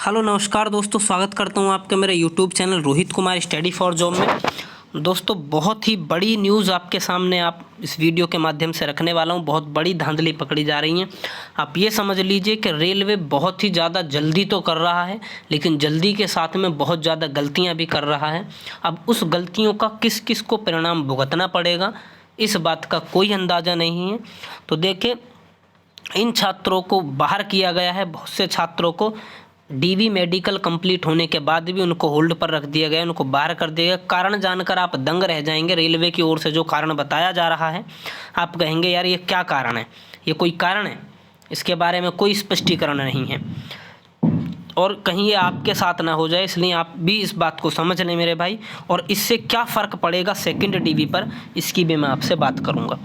Hello नमस्कार दोस्तों, स्वागत करता हूं आपके मेरे YouTube channel Rohit Kumar study for job में। दोस्तों, बहुत ही बड़ी न्यूज़ आपके सामने आप इस वीडियो के माध्यम से रखने वाला हूं। बहुत बड़ी धांधली पकड़ी जा रही है। आप ये समझ लीजिए कि रेलवे बहुत ही ज़्यादा जल्दी तो कर रहा है, लेकिन जल्दी के साथ में बहुत ज़्यादा गलतियां भी कर रहा है। अब उस गलतियों का किस किस को परिणाम भुगतना पड़ेगा, इस बात का कोई अंदाज़ा नहीं है। तो देखिए, इन छात्रों को बाहर किया गया है। बहुत से छात्रों को डीवी मेडिकल कंप्लीट होने के बाद भी उनको होल्ड पर रख दिया गया, उनको बाहर कर दिया गया। कारण जानकर आप दंग रह जाएंगे। रेलवे की ओर से जो कारण बताया जा रहा है, आप कहेंगे यार ये क्या कारण है, ये कोई कारण है? इसके बारे में कोई स्पष्टीकरण नहीं है और कहीं ये आपके साथ ना हो जाए, इसलिए आप भी इस बात को समझ लें मेरे भाई। और इससे क्या फ़र्क पड़ेगा सेकंड डीवी पर, इसकी भी मैं आपसे बात करूँगा।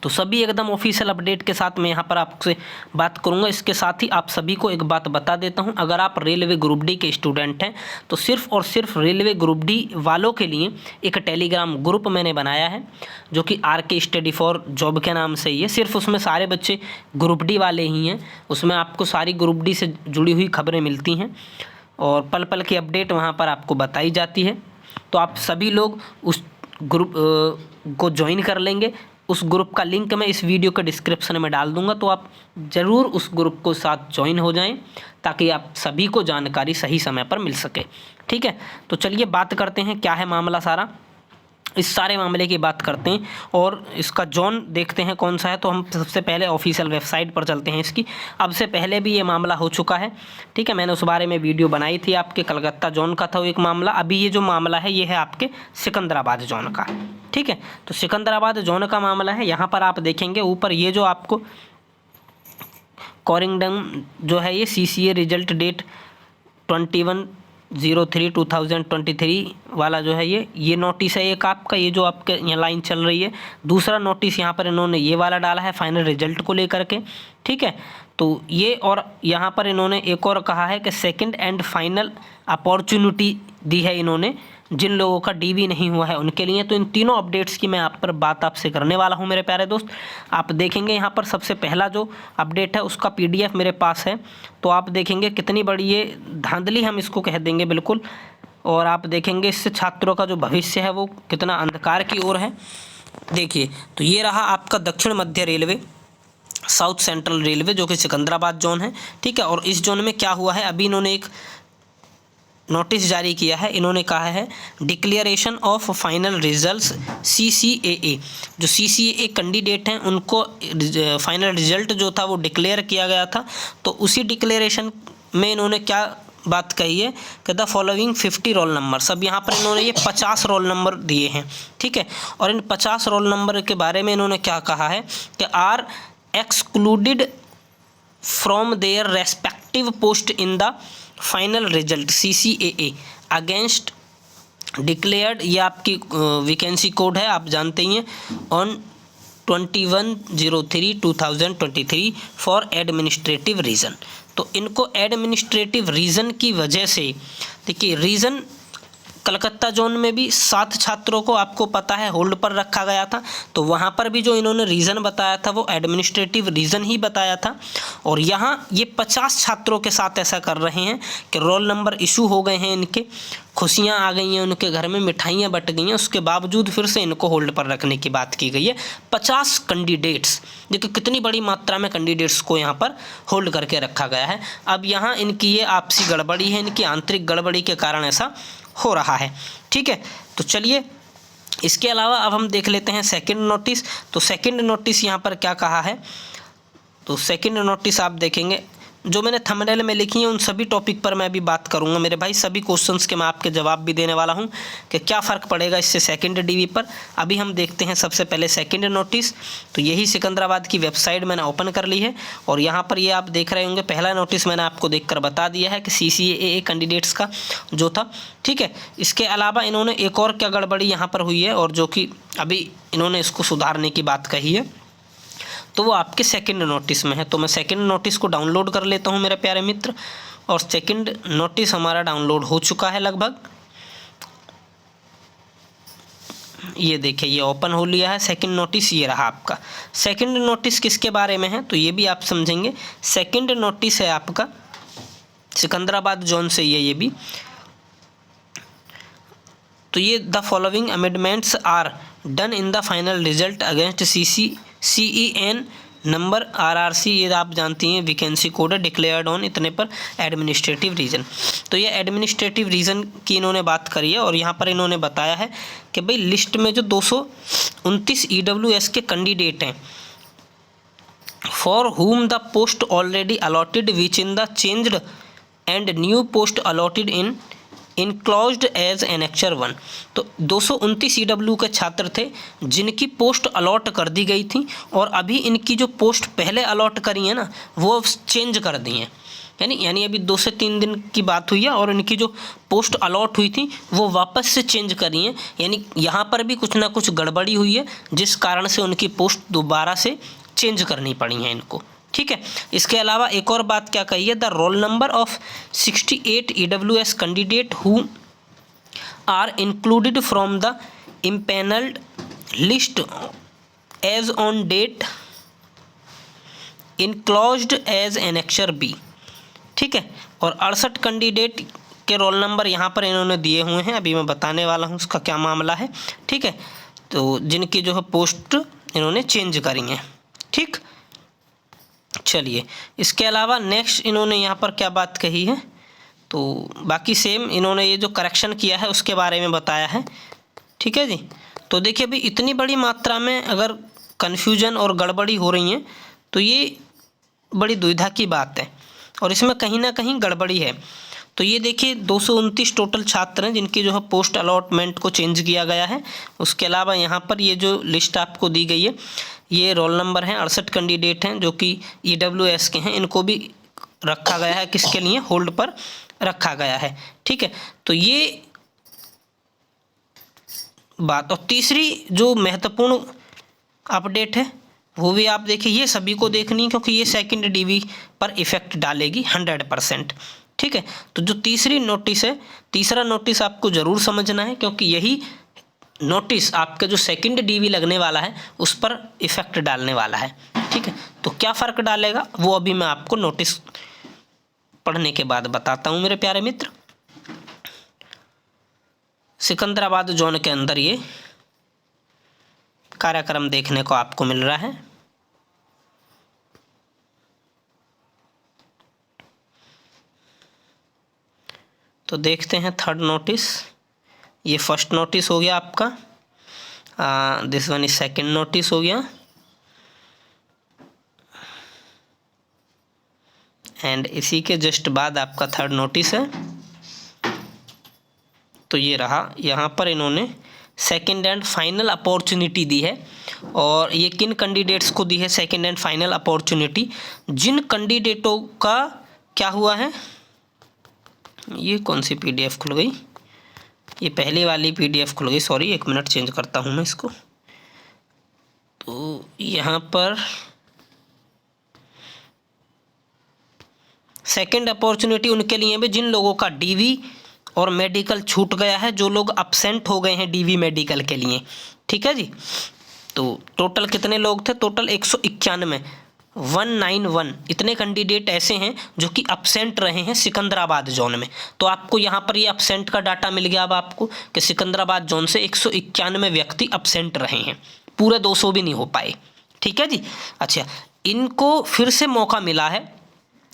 तो सभी एकदम ऑफिशियल अपडेट के साथ मैं यहाँ पर आपसे बात करूँगा। इसके साथ ही आप सभी को एक बात बता देता हूँ, अगर आप रेलवे ग्रुप डी के स्टूडेंट हैं तो सिर्फ और सिर्फ रेलवे ग्रुप डी वालों के लिए एक टेलीग्राम ग्रुप मैंने बनाया है, जो कि RK स्टडी फॉर जॉब के नाम से ही है। सिर्फ उसमें सारे बच्चे ग्रुप डी वाले ही हैं। उसमें आपको सारी ग्रुप डी से जुड़ी हुई खबरें मिलती हैं और पल पल की अपडेट वहाँ पर आपको बताई जाती है। तो आप सभी लोग उस ग्रुप को ज्वाइन कर लेंगे। उस ग्रुप का लिंक मैं इस वीडियो के डिस्क्रिप्शन में डाल दूंगा, तो आप ज़रूर उस ग्रुप को साथ ज्वाइन हो जाएं, ताकि आप सभी को जानकारी सही समय पर मिल सके। ठीक है, तो चलिए बात करते हैं क्या है मामला सारा। इस सारे मामले की बात करते हैं और इसका जोन देखते हैं कौन सा है। तो हम सबसे पहले ऑफिशियल वेबसाइट पर चलते हैं इसकी। अब से पहले भी ये मामला हो चुका है, ठीक है, मैंने उस बारे में वीडियो बनाई थी। आपके कलकत्ता जोन का था वो एक मामला। अभी ये जो मामला है ये है आपके सिकंदराबाद जोन का। ठीक है, तो सिकंदराबाद जोन का मामला है। यहाँ पर आप देखेंगे ऊपर ये जो आपको कोरिंगडम जो है, ये CCA रिजल्ट डेट 21/03/2023 वाला जो है ये नोटिस है एक आपका, ये जो आपके यहाँ लाइन चल रही है। दूसरा नोटिस यहाँ पर इन्होंने ये वाला डाला है फाइनल रिजल्ट को लेकर के। ठीक है, तो ये और यहाँ पर इन्होंने एक और कहा है कि सेकंड एंड फाइनल अपॉर्चुनिटी दी है इन्होंने जिन लोगों का डीवी नहीं हुआ है उनके लिए। तो इन तीनों अपडेट्स की मैं आप पर बात आपसे करने वाला हूं मेरे प्यारे दोस्त। आप देखेंगे यहाँ पर सबसे पहला जो अपडेट है उसका PDF मेरे पास है। तो आप देखेंगे कितनी बड़ी ये धांधली हम इसको कह देंगे बिल्कुल। और आप देखेंगे इससे छात्रों का जो भविष्य है वो कितना अंधकार की ओर है। देखिए, तो ये रहा आपका दक्षिण मध्य रेलवे, साउथ सेंट्रल रेलवे, जो कि सिकंदराबाद जोन है। ठीक है, और इस जोन में क्या हुआ है, अभी इन्होंने एक नोटिस जारी किया है। इन्होंने कहा है declaration of final results CCAA। जो CCAA कैंडिडेट हैं उनको फाइनल रिजल्ट जो था वो डिक्लेयर किया गया था। तो उसी डिक्लेरेशन में इन्होंने क्या बात कही है कि द फॉलोइंग 50 रोल नंबर। अब यहाँ पर इन्होंने ये 50 रोल नंबर दिए हैं। ठीक है, और इन 50 रोल नंबर के बारे में इन्होंने क्या कहा है कि are excluded from their respective post in the final result CCAA against declared, ये आपकी वैकेंसी कोड है, आप जानते ही हैं, ऑन 21/03/2023 फॉर एडमिनिस्ट्रेटिव रीज़न। तो इनको एडमिनिस्ट्रेटिव रीज़न की वजह से, देखिए रीज़न कलकत्ता जोन में भी 7 छात्रों को आपको पता है होल्ड पर रखा गया था। तो वहाँ पर भी जो इन्होंने रीज़न बताया था वो एडमिनिस्ट्रेटिव रीज़न ही बताया था। और यहाँ ये 50 छात्रों के साथ ऐसा कर रहे हैं कि रोल नंबर इशू हो गए हैं इनके, खुशियाँ आ गई हैं उनके घर में, मिठाइयाँ बट गई हैं, उसके बावजूद फिर से इनको होल्ड पर रखने की बात की गई है। 50 कैंडिडेट्स, देखिए कितनी बड़ी मात्रा में कैंडिडेट्स को यहाँ पर होल्ड करके रखा गया है। अब यहाँ इनकी ये आपसी गड़बड़ी है, इनकी आंतरिक गड़बड़ी के कारण ऐसा हो रहा है। ठीक है, तो चलिए इसके अलावा अब हम देख लेते हैं सेकंड नोटिस। तो सेकंड नोटिस यहाँ पर क्या कहा है, तो सेकंड नोटिस आप देखेंगे जो मैंने थंबनेल में लिखी है उन सभी टॉपिक पर मैं अभी बात करूंगा मेरे भाई। सभी क्वेश्चंस के मैं आपके जवाब भी देने वाला हूं कि क्या फ़र्क पड़ेगा इससे सेकंड डीवी पर। अभी हम देखते हैं सबसे पहले सेकंड नोटिस। तो यही सिकंदराबाद की वेबसाइट मैंने ओपन कर ली है और यहाँ पर ये आप देख रहे होंगे पहला नोटिस मैंने आपको देखकर बता दिया है कि CCAA कैंडिडेट्स का जो था। ठीक है, इसके अलावा इन्होंने एक और क्या गड़बड़ी यहाँ पर हुई है और जो कि अभी इन्होंने इसको सुधारने की बात कही है, तो वो आपके सेकंड नोटिस में है। तो मैं सेकंड नोटिस को डाउनलोड कर लेता हूं मेरे प्यारे मित्र। और सेकंड नोटिस हमारा डाउनलोड हो चुका है लगभग। ये देखिए ये ओपन हो लिया है सेकंड नोटिस। ये रहा आपका सेकंड नोटिस। किसके बारे में है तो ये भी आप समझेंगे। सेकंड नोटिस है आपका सिकंदराबाद जोन से ये भी। तो ये the following amendments are done in the final result against CEN number RRC, ये आप जानती हैं वैकेंसी कोड है, डिक्लेयर्ड ऑन इतने पर एडमिनिस्ट्रेटिव रीजन। तो ये एडमिनिस्ट्रेटिव रीजन की इन्होंने बात करी है, और यहाँ पर इन्होंने बताया है कि भाई लिस्ट में जो 229 EWS के कैंडिडेट हैं, for whom the post already allotted which in the changed and new post allotted in enclosed as annexure 1। तो 229 EW के छात्र थे जिनकी पोस्ट अलॉट कर दी गई थी, और अभी इनकी जो पोस्ट पहले अलॉट करी है ना वो चेंज कर दी हैं। यानी अभी 2 से 3 दिन की बात हुई है, और इनकी जो पोस्ट अलॉट हुई थी वो वापस से चेंज करी हैं। यानी यहाँ पर भी कुछ ना कुछ गड़बड़ी हुई है, जिस कारण से उनकी पोस्ट दोबारा से चेंज करनी पड़ी है इनको। ठीक है। इसके अलावा एक और बात क्या कही है, the roll number of 68 EWS candidate who are included from the empanelled list as on date enclosed as annexure B। ठीक है। और 68 कैंडिडेट के रोल नंबर यहाँ पर इन्होंने दिए हुए हैं, अभी मैं बताने वाला हूँ उसका क्या मामला है। ठीक है। तो जिनकी जो है पोस्ट इन्होंने चेंज करी हैं। ठीक, चलिए इसके अलावा नेक्स्ट इन्होंने यहाँ पर क्या बात कही है, तो बाकी सेम इन्होंने ये जो करेक्शन किया है उसके बारे में बताया है। ठीक है जी। तो देखिए अभी इतनी बड़ी मात्रा में अगर कन्फ्यूजन और गड़बड़ी हो रही है तो ये बड़ी दुविधा की बात है, और इसमें कहीं ना कहीं गड़बड़ी है। तो ये देखिए 229 टोटल छात्र हैं जिनकी जो है पोस्ट अलॉटमेंट को चेंज किया गया है। उसके अलावा यहाँ पर ये जो लिस्ट आपको दी गई है ये रोल नंबर हैं, 68 कैंडिडेट हैं जो कि EWS के हैं, इनको भी रखा गया है, किसके लिए, होल्ड पर रखा गया है। ठीक है। तो ये बात। और तीसरी जो महत्वपूर्ण अपडेट है वो भी आप देखिए, ये सभी को देखनी है क्योंकि ये सेकंड DV पर इफेक्ट डालेगी 100%। ठीक है। तो जो तीसरी नोटिस है, तीसरा नोटिस आपको ज़रूर समझना है क्योंकि यही नोटिस आपका जो सेकंड DV लगने वाला है उस पर इफेक्ट डालने वाला है। ठीक है। तो क्या फ़र्क डालेगा वो अभी मैं आपको नोटिस पढ़ने के बाद बताता हूँ मेरे प्यारे मित्र। सिकंदराबाद जोन के अंदर ये कार्यक्रम देखने को आपको मिल रहा है। तो देखते हैं थर्ड नोटिस। ये फर्स्ट नोटिस हो गया आपका, this one is second notice हो गया, एंड इसी के जस्ट बाद आपका थर्ड नोटिस है। तो ये रहा, यहाँ पर इन्होंने सेकंड एंड फाइनल अपॉर्चुनिटी दी है, और ये किन कैंडिडेट्स को दी है सेकंड एंड फाइनल अपॉर्चुनिटी, जिन कैंडिडेटों का क्या हुआ है, ये कौन सी PDF खुल गई, ये पहले वाली PDF खुल गई, सॉरी 1 मिनट चेंज करता हूँ मैं इसको। तो यहाँ पर सेकंड अपॉर्चुनिटी उनके लिए भी जिन लोगों का DV और मेडिकल छूट गया है, जो लोग अपसेंट हो गए हैं DV मेडिकल के लिए। ठीक है जी। तो टोटल कितने लोग थे, टोटल 191 इतने कैंडिडेट ऐसे हैं जो कि अपसेंट रहे हैं सिकंदराबाद जोन में। तो आपको यहाँ पर ये अपसेंट का डाटा मिल गया अब आपको कि सिकंदराबाद जोन से 191 व्यक्ति अपसेंट रहे हैं, पूरे 200 भी नहीं हो पाए। ठीक है जी। अच्छा, इनको फिर से मौका मिला है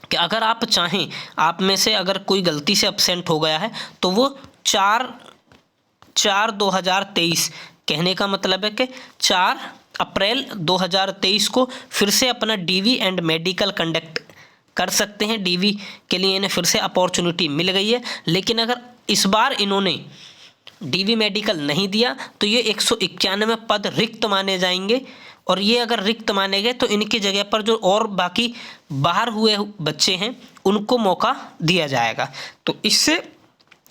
कि अगर आप चाहें, आप में से अगर कोई गलती से अपसेंट हो गया है तो वो 4/4/2023, कहने का मतलब है कि 4 अप्रैल 2023 को फिर से अपना DV एंड मेडिकल कंडक्ट कर सकते हैं। DV के लिए इन्हें फिर से अपॉर्चुनिटी मिल गई है, लेकिन अगर इस बार इन्होंने DV मेडिकल नहीं दिया तो ये 191 पद रिक्त माने जाएंगे, और ये अगर रिक्त माने गए तो इनकी जगह पर जो और बाकी बाहर हुए बच्चे हैं उनको मौका दिया जाएगा। तो इससे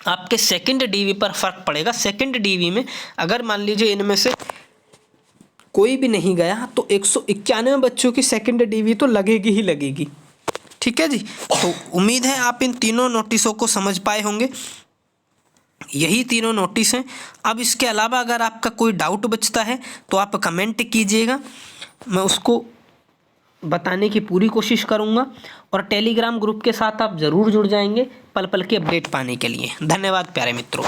आपके सेकंड DV पर फर्क पड़ेगा। सेकंड DV में अगर मान लीजिए इनमें से कोई भी नहीं गया तो 191 बच्चों की सेकंड DV तो लगेगी ही लगेगी। ठीक है जी। तो उम्मीद है आप इन तीनों नोटिसों को समझ पाए होंगे। यही तीनों नोटिस हैं। अब इसके अलावा अगर आपका कोई डाउट बचता है तो आप कमेंट कीजिएगा, मैं उसको बताने की पूरी कोशिश करूँगा और टेलीग्राम ग्रुप के साथ आप ज़रूर जुड़ जाएंगे पल पल की अपडेट पाने के लिए। धन्यवाद प्यारे मित्रों।